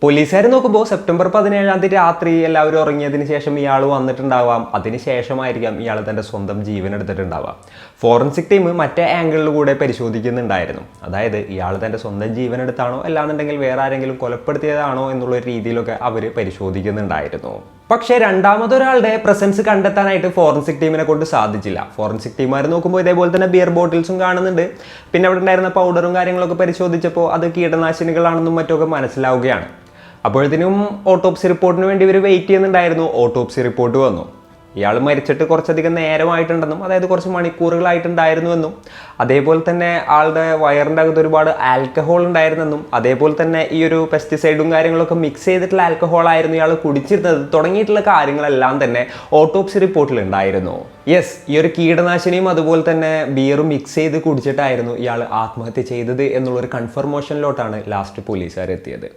പോലീസുകാർ നോക്കുമ്പോൾ സെപ്റ്റംബർ 17-ാം തീയതി രാത്രി എല്ലാവരും ഉറങ്ങിയതിന് ശേഷം ഇയാൾ വന്നിട്ടുണ്ടാവാം. അതിനുശേഷമായിരിക്കാം ഇയാൾ തൻ്റെ സ്വന്തം ജീവൻ എടുത്തിട്ടുണ്ടാവാം. ഫോറൻസിക് ടീം മറ്റേ ആംഗിളിൽ കൂടെ പരിശോധിക്കുന്നുണ്ടായിരുന്നു. അതായത് ഇയാൾ തൻ്റെ സ്വന്തം ജീവൻ എടുത്താണോ അല്ലാന്നുണ്ടെങ്കിൽ വേറെ ആരെങ്കിലും കൊലപ്പെടുത്തിയതാണോ എന്നുള്ള രീതിയിലൊക്കെ അവർ പരിശോധിക്കുന്നുണ്ടായിരുന്നു. പക്ഷേ രണ്ടാമതൊരാളുടെ പ്രസൻസ് കണ്ടെത്താനായിട്ട് ഫോറൻസിക് ടീമിനെ കൊണ്ട് സാധിച്ചില്ല. ഫോറൻസിക് ടീമുകാർ നോക്കുമ്പോൾ ഇതേപോലെ തന്നെ ബിയർ ബോട്ടിൽസും കാണുന്നുണ്ട്. പിന്നെ അവിടെ ഉണ്ടായിരുന്ന പൗഡറും കാര്യങ്ങളൊക്കെ പരിശോധിച്ചപ്പോൾ അത് കീടനാശിനികളാണെന്നും മറ്റൊക്കെ മനസ്സിലാവുകയാണ്. അപ്പോഴത്തേനും ഓട്ടോപ്സി റിപ്പോർട്ടിന് വേണ്ടി ഇവർ വെയിറ്റ് ചെയ്യുന്നുണ്ടായിരുന്നു. ഓട്ടോപ്സി റിപ്പോർട്ട് വന്നു. ഇയാൾ മരിച്ചിട്ട് കുറച്ചധികം നേരമായിട്ടുണ്ടെന്നും അതായത് കുറച്ച് മണിക്കൂറുകളായിട്ടുണ്ടായിരുന്നുവെന്നും അതേപോലെ തന്നെ ആളുടെ വയറിൻ്റെ അകത്ത് ഒരുപാട് ആൽക്കഹോൾ ഉണ്ടായിരുന്നെന്നും അതേപോലെ തന്നെ ഈ ഒരു പെസ്റ്റിസൈഡും കാര്യങ്ങളൊക്കെ മിക്സ് ചെയ്തിട്ടുള്ള ആൽക്കഹോൾ ആയിരുന്നു ഇയാൾ കുടിച്ചിരുന്നത് തുടങ്ങിയിട്ടുള്ള കാര്യങ്ങളെല്ലാം തന്നെ ഓട്ടോപ്സി റിപ്പോർട്ടിൽ ഉണ്ടായിരുന്നു. യെസ്, ഈ ഒരു കീടനാശിനിയും അതുപോലെ തന്നെ ബിയറും മിക്സ് ചെയ്ത് കുടിച്ചിട്ടായിരുന്നു ഇയാൾ ആത്മഹത്യ ചെയ്തത് എന്നുള്ളൊരു കൺഫർമേഷനിലോട്ടാണ് ലാസ്റ്റ് പോലീസുകാർ എത്തിയത്.